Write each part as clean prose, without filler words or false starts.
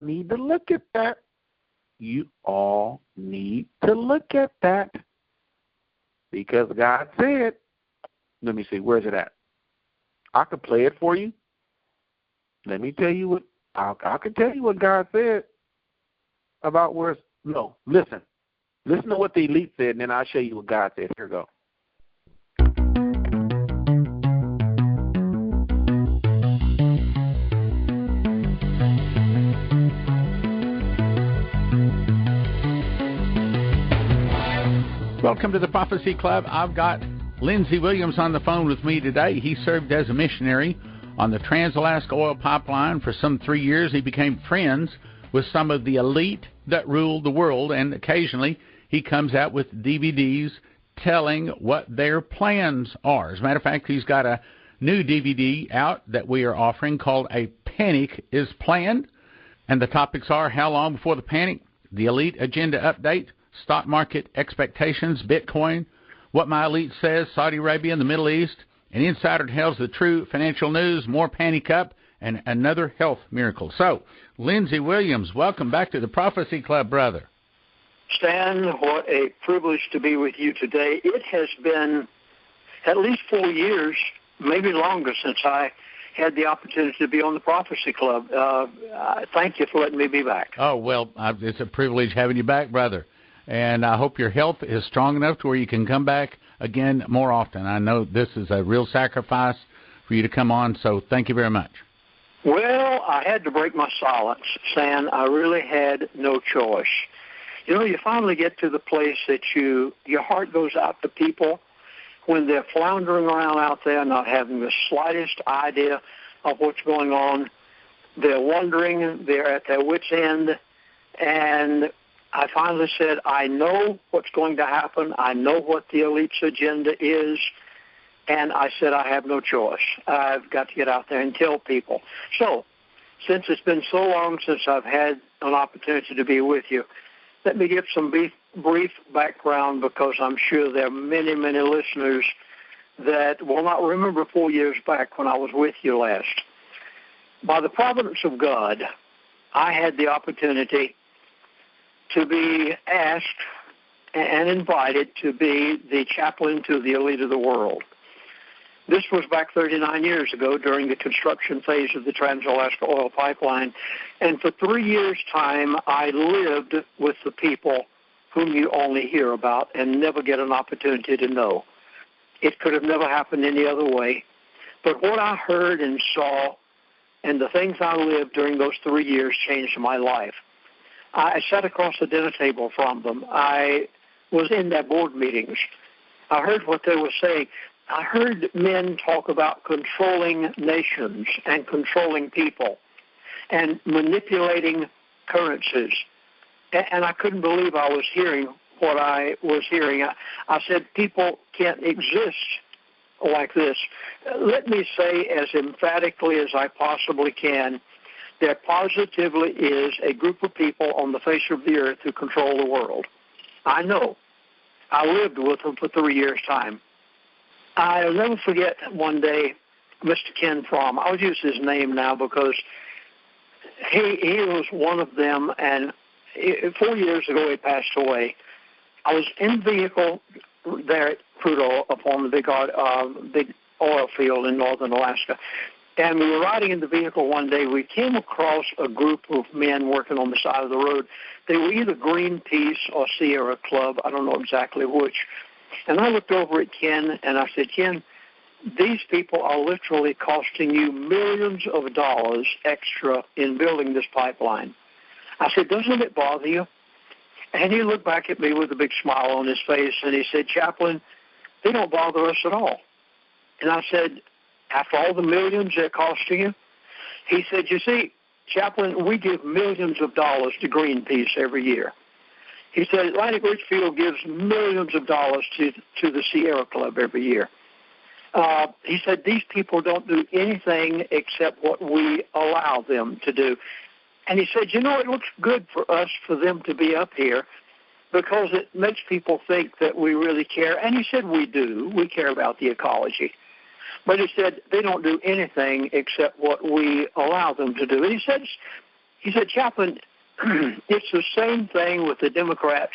need to look at that. You all need to look at that. Because God said, let me see, where's it at? I could play it for you. Let me tell you what, I can tell you what God said about listen. Listen to what the elite said, and then I'll show you what God said. Here we go. Welcome to the Prophecy Club. I've got Lindsey Williams on the phone with me today. He served as a missionary on the Trans-Alaska Oil Pipeline for some 3 years. He became friends with some of the elite that ruled the world, and occasionally he comes out with DVDs telling what their plans are. As a matter of fact, he's got a new DVD out that we are offering called A Panic is Planned, and the topics are how long before the panic, the elite agenda update, stock market expectations, Bitcoin, what my elite says, Saudi Arabia and the Middle East, an insider tells the true financial news, more panic up, and another health miracle. So, Lindsey Williams, welcome back to the Prophecy Club, brother. Stan, what a privilege to be with you today. It has been at least 4 years, maybe longer, since I had the opportunity to be on the Prophecy Club. Thank you for letting me be back. Oh, well, it's a privilege having you back, brother. And I hope your health is strong enough to where you can come back again more often. I know this is a real sacrifice for you to come on, so thank you very much. Well, I had to break my silence, Stan. I really had no choice. You know, you finally get to the place that your heart goes out to people when they're floundering around out there, not having the slightest idea of what's going on. They're wondering, they're at their wits' end, and I finally said, I know what's going to happen. I know what the elite's agenda is. And I said, I have no choice. I've got to get out there and tell people. So, since it's been so long since I've had an opportunity to be with you, let me give some brief background, because I'm sure there are many, many listeners that will not remember 4 years back when I was with you last. By the providence of God, I had the opportunity to be asked and invited to be the chaplain to the elite of the world. This was back 39 years ago during the construction phase of the Trans-Alaska Oil Pipeline. And for 3 years' time, I lived with the people whom you only hear about and never get an opportunity to know. It could have never happened any other way. But what I heard and saw and the things I lived during those 3 years changed my life. I sat across the dinner table from them. I was in their board meetings. I heard what they were saying. I heard men talk about controlling nations and controlling people and manipulating currencies. And I couldn't believe I was hearing what I was hearing. I said, people can't exist like this. Let me say as emphatically as I possibly can, there positively is a group of people on the face of the earth who control the world. I know. I lived with them for 3 years' time. I'll never forget one day, Mr. Ken Fromm. I'll use his name now because he was one of them, and 4 years ago he passed away. I was in the vehicle there at Prudhoe upon the big oil field in northern Alaska. And we were riding in the vehicle one day. We came across a group of men working on the side of the road. They were either Greenpeace or Sierra Club. I don't know exactly which. And I looked over at Ken, and I said, Ken, these people are literally costing you millions of dollars extra in building this pipeline. I said, doesn't it bother you? And he looked back at me with a big smile on his face, and he said, Chaplain, they don't bother us at all. And I said, after all the millions they're costing you? He said, you see, Chaplain, we give millions of dollars to Greenpeace every year. He said, Atlantic Richfield gives millions of dollars to the Sierra Club every year. He said, these people don't do anything except what we allow them to do. And he said, you know, it looks good for us for them to be up here because it makes people think that we really care. And he said, we do. We care about the ecology. But he said, they don't do anything except what we allow them to do. And he said, He said, Chaplain, it's the same thing with the Democrats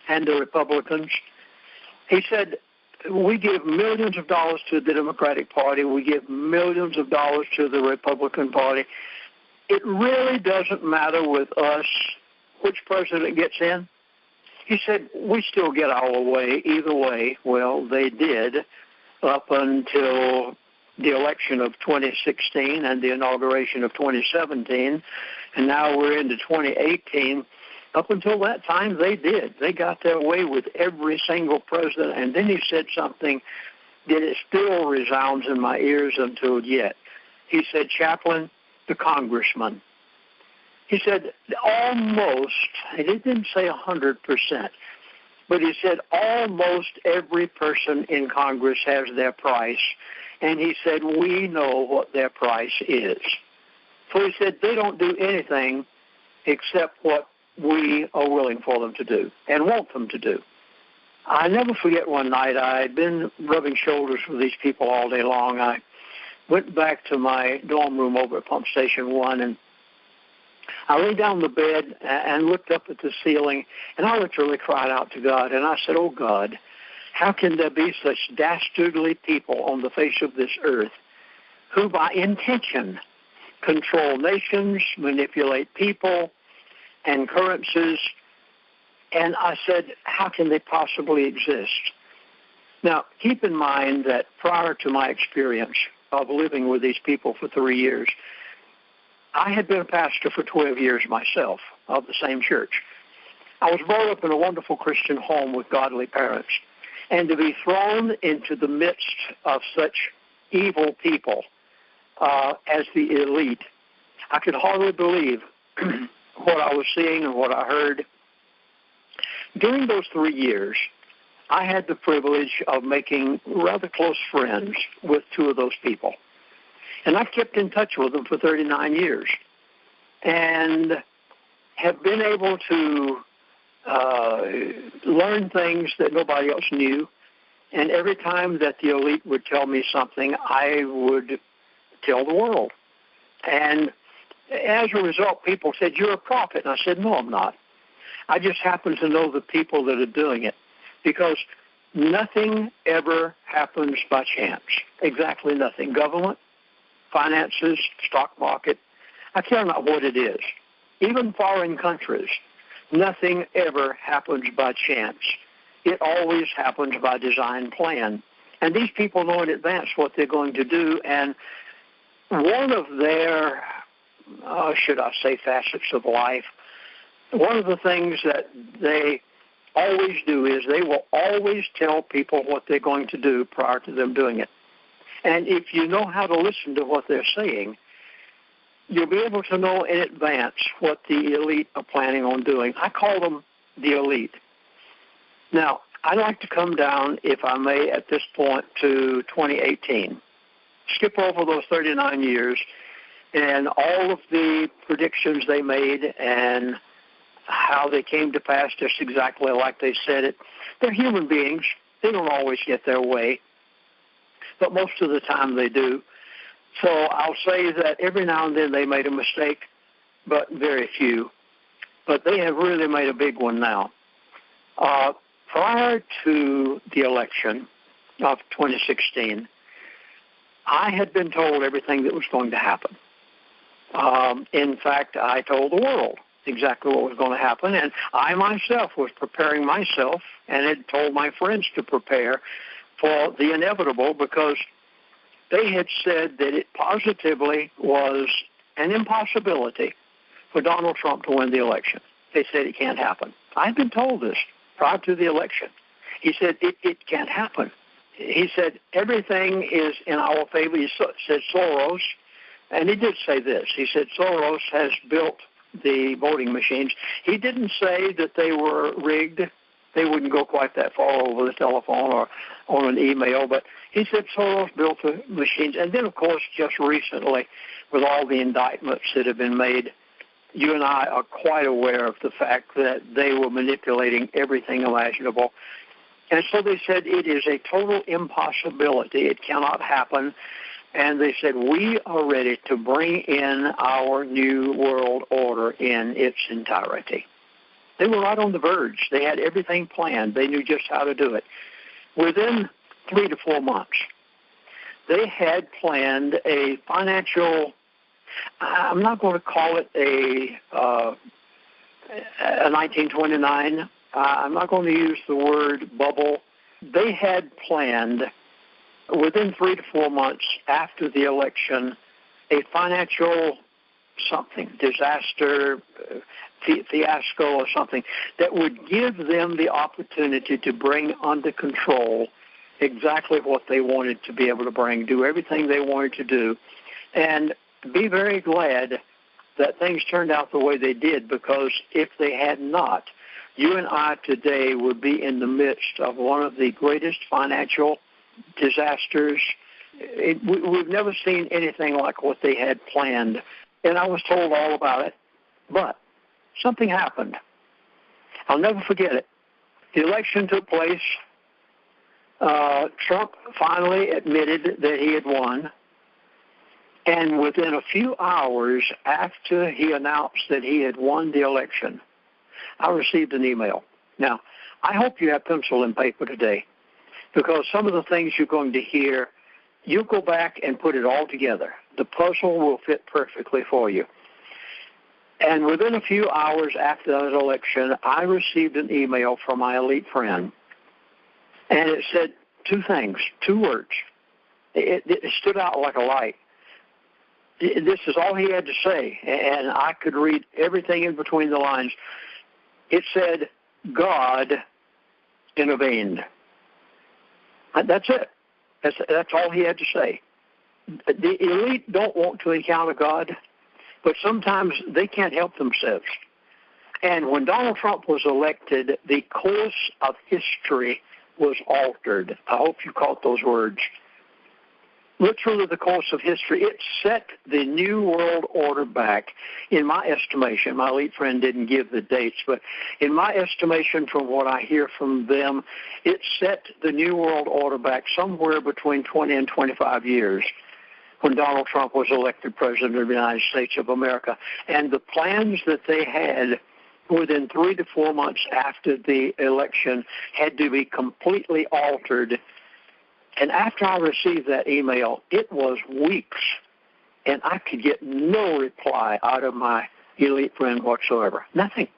and the Republicans. He said, we give millions of dollars to the Democratic Party. We give millions of dollars to the Republican Party. It really doesn't matter with us which president gets in. He said, we still get our way either way. Well, they did up until the election of 2016 and the inauguration of 2017, and now we're into 2018. Up until that time, they did. They got their way with every single president. And then he said something that it still resounds in my ears until yet. He said, Chaplain, the congressman. He said almost, he didn't say 100%, but he said almost every person in Congress has their price. And he said, we know what their price is. So he said, they don't do anything except what we are willing for them to do and want them to do. I never forget one night, I'd been rubbing shoulders with these people all day long. I went back to my dorm room over at Pump Station 1, and I lay down on the bed and looked up at the ceiling, and I literally cried out to God, and I said, oh God, how can there be such dastardly people on the face of this earth who by intention control nations, manipulate people and currencies? And I said, how can they possibly exist? Now, keep in mind that prior to my experience of living with these people for 3 years, I had been a pastor for 12 years myself of the same church. I was brought up in a wonderful Christian home with godly parents. And to be thrown into the midst of such evil people as the elite, I could hardly believe what I was seeing and what I heard. During those 3 years, I had the privilege of making rather close friends with 2 of those people. And I've kept in touch with them for 39 years and have been able to learn things that nobody else knew. And every time that the elite would tell me something, I would tell the world. And as a result, people said, you're a prophet. And I said, no, I'm not. I just happen to know the people that are doing it, because nothing ever happens by chance. Exactly nothing. Government, finances, stock market, I care not what it is. Even foreign countries, nothing ever happens by chance. It always happens by design plan. And these people know in advance what they're going to do. And one of their, should I say, facets of life, one of the things that they always do is they will always tell people what they're going to do prior to them doing it. And if you know how to listen to what they're saying, you'll be able to know in advance what the elite are planning on doing. I call them the elite. Now, I'd like to come down, if I may, at this point to 2018. Skip over those 39 years and all of the predictions they made and how they came to pass just exactly like they said it. They're human beings. They don't always get their way, but most of the time they do. So I'll say that every now and then they made a mistake, but very few. But they have really made a big one now. Prior to the election of 2016, I had been told everything that was going to happen. In fact, I told the world exactly what was going to happen, and I myself was preparing myself and had told my friends to prepare for the inevitable, because they had said that it positively was an impossibility for Donald Trump to win the election. They said it can't happen. I'd been told this prior to the election. He said it can't happen. He said everything is in our favor. He said Soros, and he did say this. He said Soros has built the voting machines. He didn't say that they were rigged. They wouldn't go quite that far over the telephone or on an email, but he said Soros built the machines. And then, of course, just recently, with all the indictments that have been made, you and I are quite aware of the fact that they were manipulating everything imaginable. And so they said it is a total impossibility. It cannot happen. and they said, we are ready to bring in our new world order in its entirety. They were right on the verge. They had everything planned. They knew just how to do it. Within 3 to 4 months, they had planned a financial, I'm not going to call it a 1929. I'm not going to use the word bubble. They had planned within 3 to 4 months after the election a financial something, disaster, fiasco or something that would give them the opportunity to bring under control exactly what they wanted to be able to bring, do everything they wanted to do, and be very glad that things turned out the way they did, because if they had not, you and I today would be in the midst of one of the greatest financial disasters. We've never seen anything like what they had planned, and I was told all about it, but something happened. I'll never forget it. The election took place. Trump finally admitted that he had won, and within a few hours after he announced that he had won the election, I received an email. Now, I hope you have pencil and paper today, because some of the things you're going to hear, you go back and put it all together. The puzzle will fit perfectly for you. And within a few hours after that election, I received an email from my elite friend, and it said 2 things, 2 words. It stood out like a light. This is all he had to say, and I could read everything in between the lines. It said, God intervened. That's it. That's all he had to say. The elite don't want to encounter God, but sometimes they can't help themselves. And when Donald Trump was elected, the course of history was altered. I hope you caught those words. Literally the course of history. It set the New World Order back, in my estimation. My elite friend didn't give the dates, but in my estimation, from what I hear from them, it set the New World Order back somewhere between 20 and 25 years when Donald Trump was elected President of the United States of America. And the plans that they had within 3 to 4 months after the election had to be completely altered. And after I received that email, it was weeks, and I could get no reply out of my elite friend whatsoever. Nothing.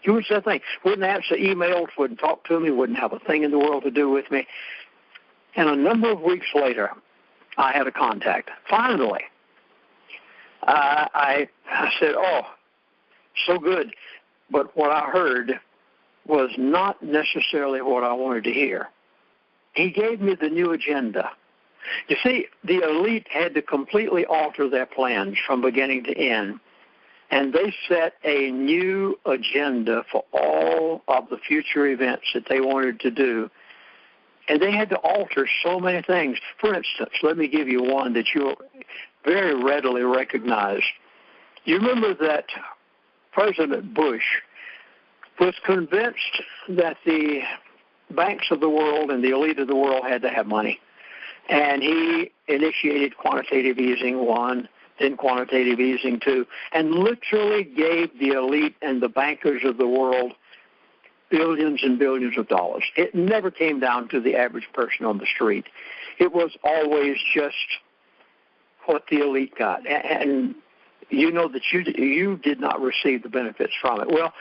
He would say nothing. Wouldn't answer emails, wouldn't talk to me, wouldn't have a thing in the world to do with me. And a number of weeks later, I had a contact. Finally, I said, oh, so good. But what I heard was not necessarily what I wanted to hear. He gave me the new agenda. You see, the elite had to completely alter their plans from beginning to end, and they set a new agenda for all of the future events that they wanted to do, and they had to alter so many things. For instance, let me give you one that you'll very readily recognize. You remember that President Bush was convinced that the banks of the world and the elite of the world had to have money. And he initiated quantitative easing 1, then quantitative easing 2, and literally gave the elite and the bankers of the world billions and billions of dollars. It never came down to the average person on the street. It was always just what the elite got. And you know that you did not receive the benefits from it. Well,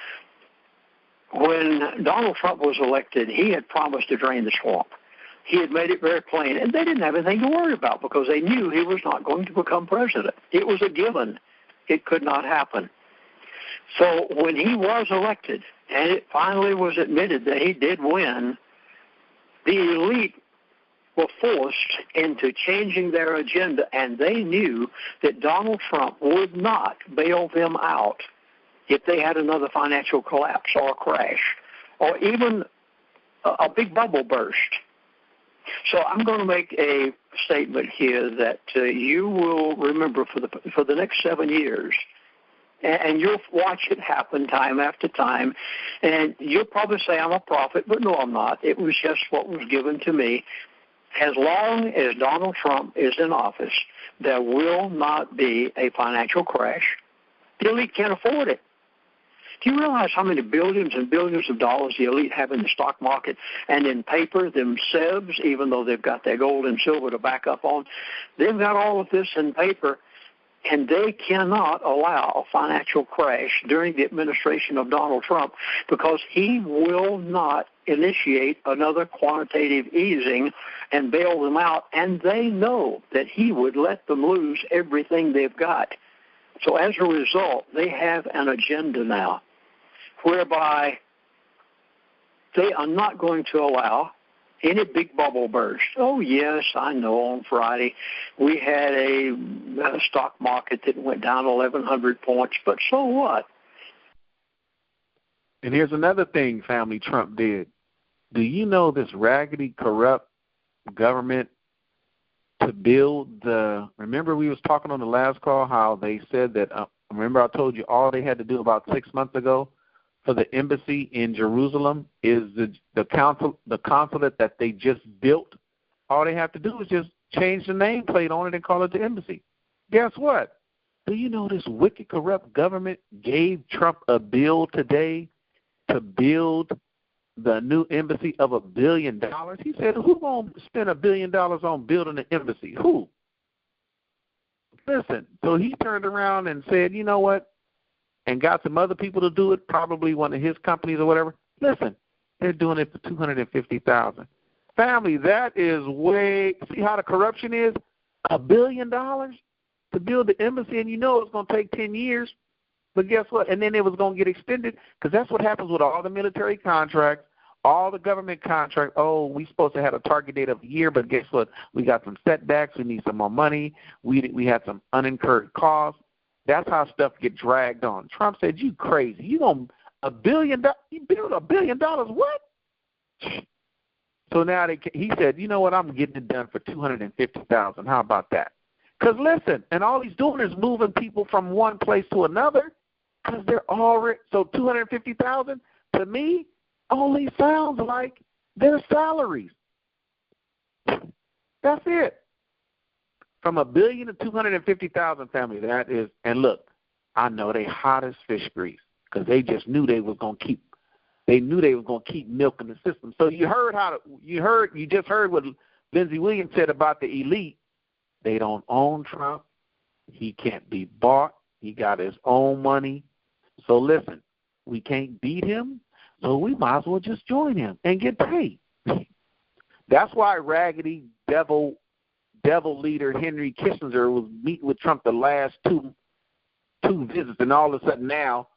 when Donald Trump was elected, he had promised to drain the swamp. He had made it very plain, and they didn't have anything to worry about because they knew he was not going to become president. It was a given. It could not happen. So when he was elected, and it finally was admitted that he did win, the elite were forced into changing their agenda, and they knew that Donald Trump would not bail them out if they had another financial collapse or a crash or even a big bubble burst. So I'm going to make a statement here that you will remember for the next 7 years, and you'll watch it happen time after time, and you'll probably say I'm a prophet, but no, I'm not. It was just what was given to me. as long as Donald Trump is in office, there will not be a financial crash. The elite can't afford it. Do you realize how many billions and billions of dollars the elite have in the stock market and in paper themselves, even though they've got their gold and silver to back up on? They've got all of this in paper, and they cannot allow a financial crash during the administration of Donald Trump because he will not initiate another quantitative easing and bail them out, and they know that he would let them lose everything they've got. So as a result, they have an agenda now whereby they are not going to allow any big bubble burst. Oh, yes, I know on Friday we had a stock market that went down 1,100 points, but so what? And here's another thing family Trump did. Do you know this raggedy, corrupt government to build remember we was talking on the last call how they said that, remember I told you all they had to do about 6 months ago for the embassy in Jerusalem is the consulate that they just built. All they have to do is just change the nameplate on it and call it the embassy. Guess what? Do you know this wicked, corrupt government gave Trump a bill today to build the new embassy of $1 billion? He said, who's going to spend $1 billion on building an embassy? Who? Listen, so he turned around and said, you know what, and got some other people to do it, probably one of his companies or whatever. Listen, they're doing it for $250,000. Family, that is way, see how the corruption is? $1 billion to build the embassy, and you know it's going to take 10 years. But guess what? And then it was going to get extended because that's what happens with all the military contracts, all the government contracts. Oh, we supposed to have a target date of a year, but guess what? We got some setbacks. We need some more money. We had some unincurred costs. That's how stuff get dragged on. Trump said, you crazy. You going $1 billion? You build $1 billion? What? So now he said, you know what? I'm getting it done for $250,000. How about that? Because listen, and all he's doing is moving people from one place to another because they're already, so $250,000 to me only sounds like their salaries. That's it. From $1 billion to $250,000, family, that is, and look, I know they hot as fish grease because they just knew they was going to keep, milking the system. So you just heard what Lindsey Williams said about the elite. They don't own Trump. He can't be bought. He got his own money. So listen, we can't beat him, so we might as well just join him and get paid. That's why raggedy devil leader Henry Kissinger was meeting with Trump the last two visits, and all of a sudden now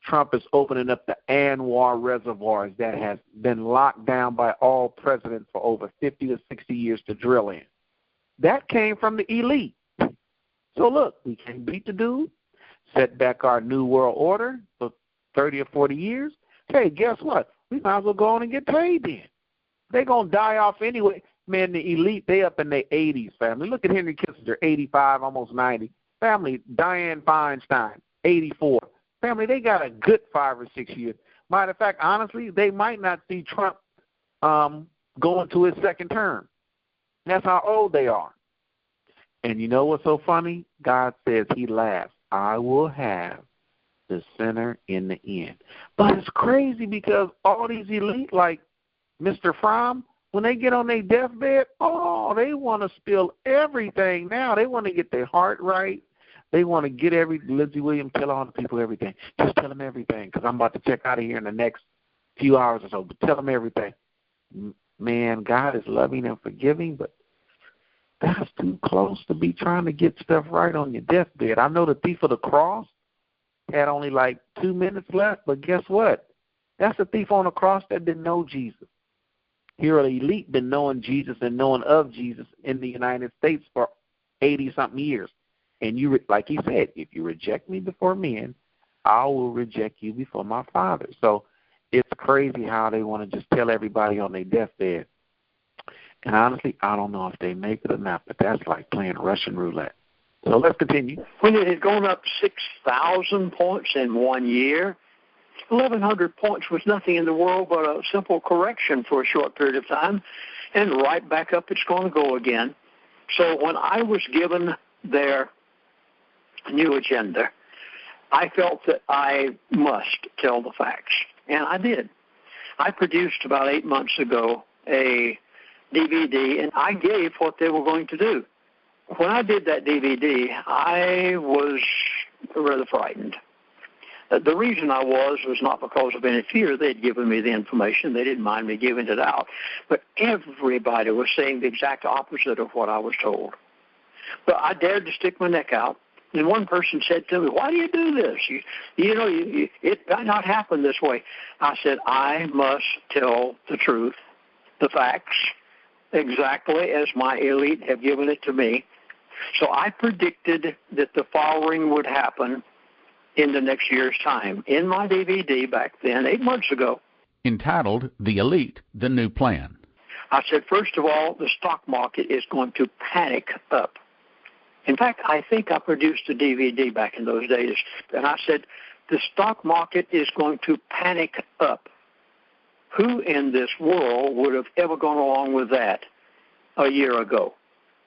Trump is opening up the Anwar reservoirs that has been locked down by all presidents for over 50 to 60 years to drill in. That came from the elite. So look, we can't beat the dude, set back our new world order for 30 or 40 years. Hey, guess what? We might as well go on and get paid then. They're going to die off anyway. Man, the elite, they up in their 80s, family. Look at Henry Kissinger, 85, almost 90. Family, Dianne Feinstein, 84. Family, they got a good 5 or 6 years. Matter of fact, honestly, they might not see Trump going to his second term. That's how old they are. And you know what's so funny? God says he laughs. I will have the center in the end. But it's crazy because all these elite, like Mr. Fromm, when they get on their deathbed, they want to spill everything now. They want to get their heart right. They want to get Lindsey Williams, tell all the people everything. Just tell them everything because I'm about to check out of here in the next few hours or so. But tell them everything. Man, God is loving and forgiving, but that's too close to be trying to get stuff right on your deathbed. I know the thief of the cross had only like 2 minutes left, but guess what? That's a thief on the cross that didn't know Jesus. Here, the elite been knowing Jesus and knowing of Jesus in the United States for 80-something years. And you, like he said, if you reject me before men, I will reject you before my Father. So it's crazy how they want to just tell everybody on their deathbed. And honestly, I don't know if they make it or not, but that's like playing Russian roulette. So let's continue. When it had gone up 6,000 points in 1 year, 1,100 points was nothing in the world but a simple correction for a short period of time, and right back up it's going to go again. So when I was given their new agenda, I felt that I must tell the facts, and I did. I produced about 8 months ago a DVD, and I gave what they were going to do. When I did that DVD, I was rather frightened. The reason I was not because of any fear. They'd given me the information. They didn't mind me giving it out. But everybody was saying the exact opposite of what I was told. But I dared to stick my neck out. And one person said to me, "Why do you do this? It might not happen this way." I said, "I must tell the truth, the facts, exactly as my elite have given it to me." So I predicted that the following would happen in the next year's time. In my DVD back then, 8 months ago. Entitled, The Elite, The New Plan. I said, first of all, the stock market is going to panic up. In fact, I think I produced a DVD back in those days, and I said, the stock market is going to panic up. Who in this world would have ever gone along with that a year ago?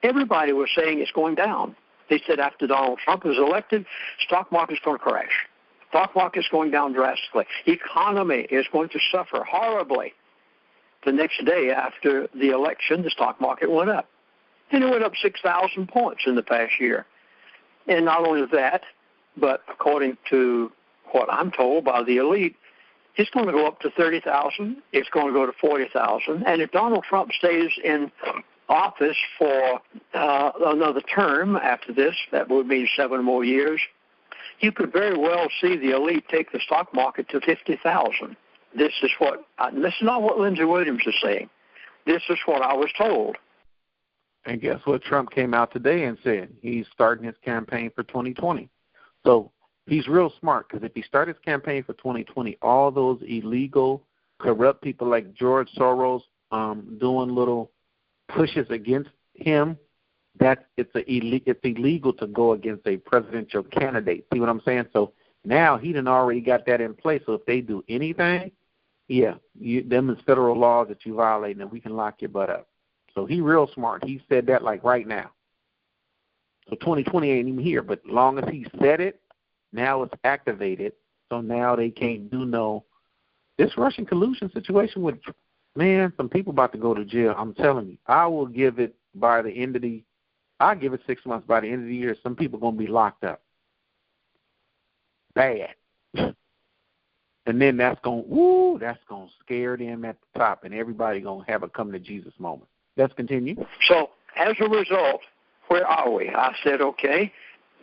Everybody was saying it's going down. They said after Donald Trump is elected, stock market is going to crash. Stock market is going down drastically. Economy is going to suffer horribly. The next day after the election, the stock market went up. And it went up 6,000 points in the past year. And not only that, but according to what I'm told by the elite, it's going to go up to 30,000. It's going to go to 40,000. And if Donald Trump stays in office for another term after this, that would mean 7 more years, you could very well see the elite take the stock market to 50,000. This is not what Lindsey Williams is saying. This is what I was told. And guess what? Trump came out today and said he's starting his campaign for 2020. So he's real smart, because if he started his campaign for 2020, all those illegal, corrupt people like George Soros doing little pushes against him, it's illegal to go against a presidential candidate. See what I'm saying? So now he done already got that in place. So if they do anything, them is federal laws that you violate, and we can lock your butt up. So he real smart. He said that like right now. So 2020 ain't even here, but long as he said it, now it's activated. So now they can't do this Russian collusion situation with, man, some people about to go to jail. I'm telling you, I will give it by the end of I'll give it 6 months. By the end of the year, some people going to be locked up. Bad. And then that's going to scare them at the top, and everybody going to have a come to Jesus moment. Let's continue. So as a result, where are we? I said, okay,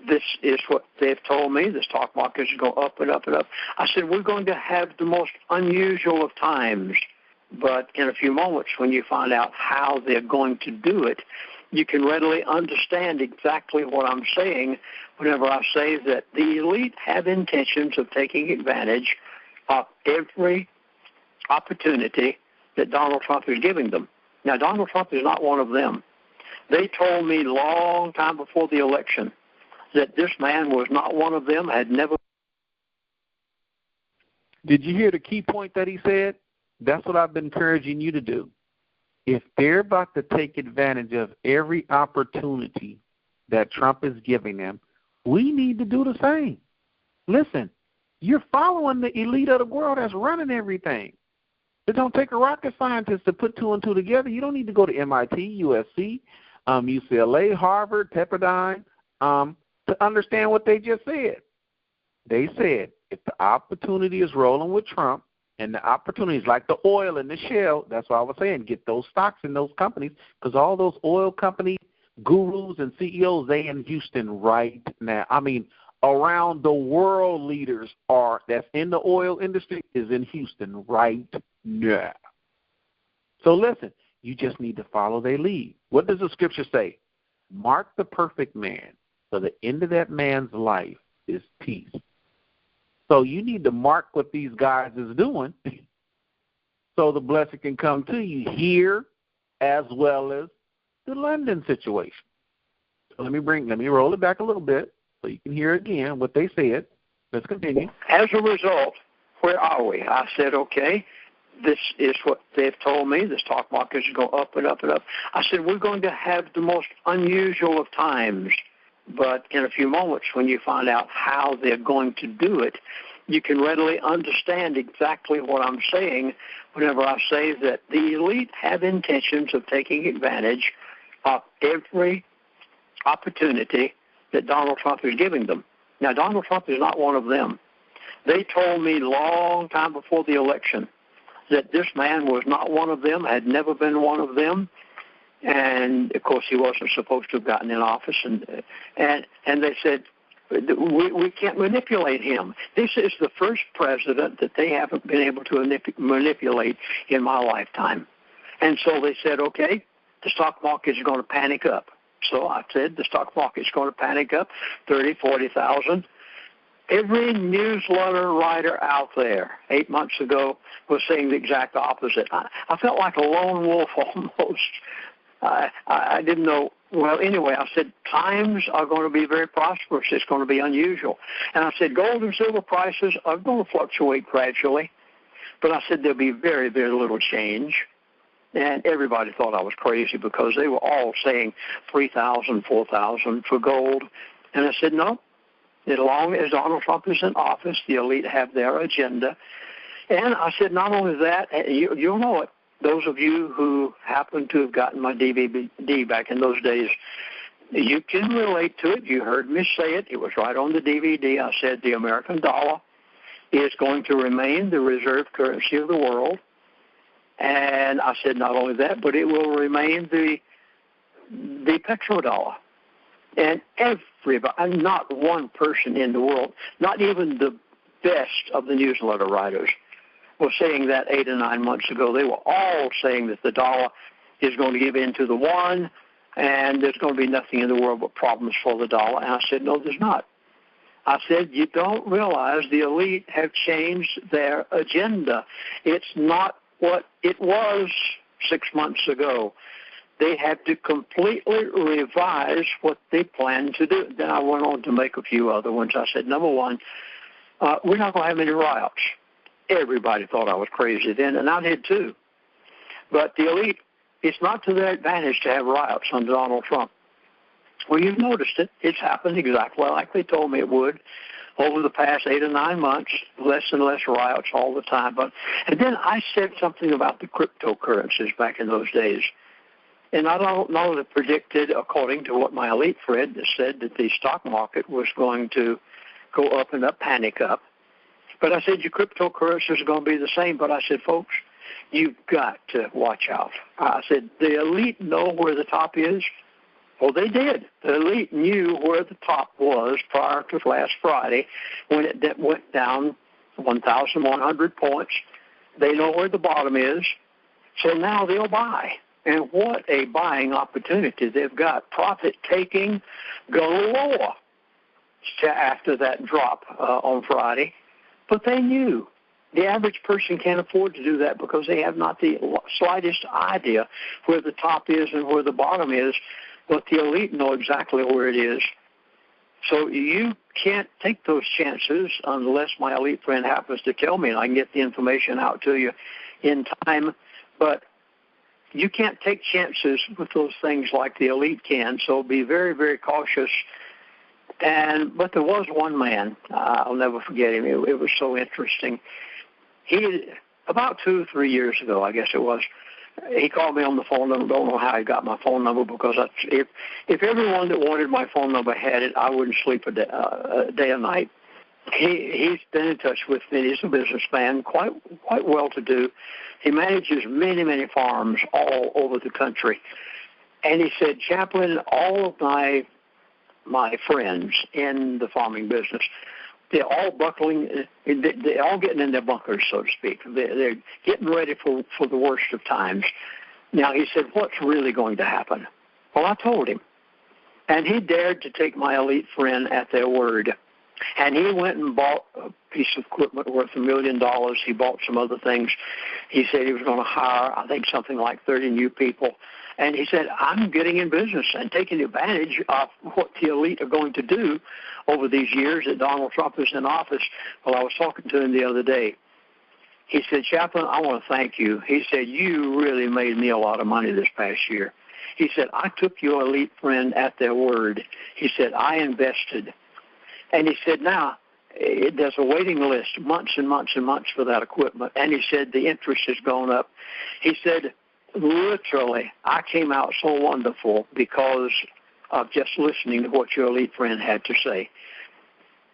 this is what they've told me. The stock market is going up and up and up. I said, we're going to have the most unusual of times. But in a few moments, when you find out how they're going to do it, you can readily understand exactly what I'm saying whenever I say that the elite have intentions of taking advantage of every opportunity that Donald Trump is giving them. Now, Donald Trump is not one of them. They told me long time before the election that this man was not one of them, had never. Did you hear the key point that he said? That's what I've been encouraging you to do. If they're about to take advantage of every opportunity that Trump is giving them, we need to do the same. Listen, you're following the elite of the world that's running everything. It don't take a rocket scientist to put 2 and 2 together. You don't need to go to MIT, USC, UCLA, Harvard, Pepperdine to understand what they just said. They said if the opportunity is rolling with Trump, and the opportunities like the oil and the shale, that's what I was saying, get those stocks in those companies, because all those oil company gurus and CEOs, they in Houston right now. I mean, around the world leaders that's in the oil industry is in Houston right now. So listen, you just need to follow their lead. What does the scripture say? Mark the perfect man, so the end of that man's life is peace. So you need to mark what these guys is doing so the blessing can come to you here as well as the London situation. So let me roll it back a little bit so you can hear again what they said. Let's continue. As a result, where are we? I said, okay, this is what they've told me. The stock market is going up and up and up. I said, we're going to have the most unusual of times. But in a few moments, when you find out how they're going to do it, you can readily understand exactly what I'm saying whenever I say that the elite have intentions of taking advantage of every opportunity that Donald Trump is giving them. Now, Donald Trump is not one of them. They told me long time before the election that this man was not one of them, had never been one of them, and of course he wasn't supposed to have gotten in office. And they said we can't manipulate him. This is the first president that they haven't been able to manipulate in my lifetime. And so they said, okay, the stock market is going to panic up. So I said the stock market is going to panic up 30, 40,000. Every newsletter writer out there 8 months ago was saying the exact opposite. I felt like a lone wolf almost. I didn't know. Well, anyway, I said times are going to be very prosperous. It's going to be unusual. And I said gold and silver prices are going to fluctuate gradually. But I said there'll be very, very little change. And everybody thought I was crazy because they were all saying 3,000, 4,000 for gold. And I said, no. As long as Donald Trump is in office, the elite have their agenda. And I said, not only that, you'll know it. Those of you who happen to have gotten my DVD back in those days, you can relate to it. You heard me say it. It was right on the DVD. I said the American dollar is going to remain the reserve currency of the world. And I said not only that, but it will remain the petrodollar. And everybody, not one person in the world, not even the best of the newsletter writers, was saying that 8 or 9 months ago. They were all saying that the dollar is going to give in to the one, and there's going to be nothing in the world but problems for the dollar. And I said, no, there's not. I said, you don't realize the elite have changed their agenda. It's not what it was 6 months ago. They had to completely revise what they planned to do. Then I went on to make a few other ones. I said, number one, we're not going to have any riots. Everybody thought I was crazy then, and I did too. But the elite, it's not to their advantage to have riots under Donald Trump. Well, you've noticed it. It's happened exactly like they told me it would. Over the past 8 or 9 months, less and less riots all the time. And then I said something about the cryptocurrencies back in those days. And I don't know that predicted, according to what my elite friend said, that the stock market was going to go up and up, panic up. But I said, your cryptocurrencies are going to be the same. But I said, folks, you've got to watch out. I said, the elite know where the top is. Well, they did. The elite knew where the top was prior to last Friday when it went down 1,100 points. They know where the bottom is. So now they'll buy. And what a buying opportunity they've got. Profit-taking galore after that drop on Friday. But they knew. The average person can't afford to do that because they have not the slightest idea where the top is and where the bottom is. But the elite know exactly where it is. So you can't take those chances unless my elite friend happens to tell me and I can get the information out to you in time. But you can't take chances with those things like the elite can, so be very, very cautious. But there was one man, I'll never forget him. It was so interesting. He, about 2 or 3 years ago, I guess it was, he called me on the phone number. Don't know how he got my phone number because if everyone that wanted my phone number had it, I wouldn't sleep a day or night. He's been in touch with me. He's a businessman, quite well-to-do. He manages many, many farms all over the country. And he said, Chaplain, all of my friends in the farming business, they're all buckling, they're all getting in their bunkers, so to speak. They're getting ready for the worst of times. Now, he said, what's really going to happen? Well, I told him. And he dared to take my elite friend at their word. And he went and bought a piece of equipment worth $1 million. He bought some other things. He said he was going to hire, I think, something like 30 new people. And he said, I'm getting in business and taking advantage of what the elite are going to do over these years that Donald Trump is in office. Well, I was talking to him the other day, He said, Chaplain, I want to thank you. He said, you really made me a lot of money this past year. He said, I took your elite friend at their word. He said, I invested. And he said, now, there's a waiting list, months and months and months for that equipment. And he said, the interest has gone up. He said, literally, I came out so wonderful because of just listening to what your elite friend had to say.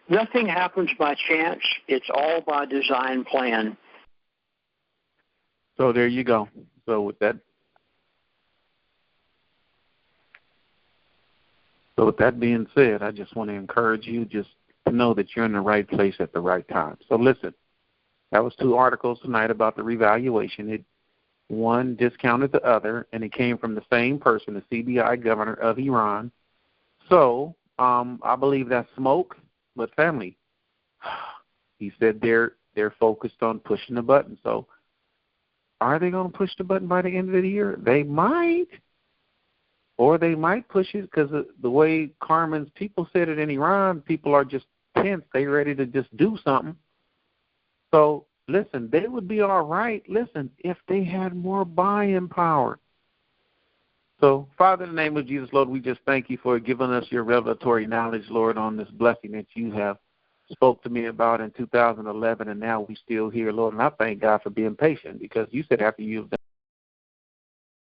Nothing happens by chance. It's all by design plan. So there you go. So with that being said, I just want to encourage you just to know that you're in the right place at the right time. So listen, that was 2 articles tonight about the revaluation. One discounted the other, and it came from the same person, the CBI governor of Iran. So I believe that's smoke, but family, he said they're focused on pushing the button. So are they going to push the button by the end of the year? They might. Or they might push it because the way Carmen's people said it in Iran, people are just tense. They're ready to just do something. So, listen, they would be all right, listen, if they had more buying power. So, Father, in the name of Jesus, Lord, we just thank you for giving us your revelatory knowledge, Lord, on this blessing that you have spoke to me about in 2011, and now we still here, Lord. And I thank God for being patient because you said after you've done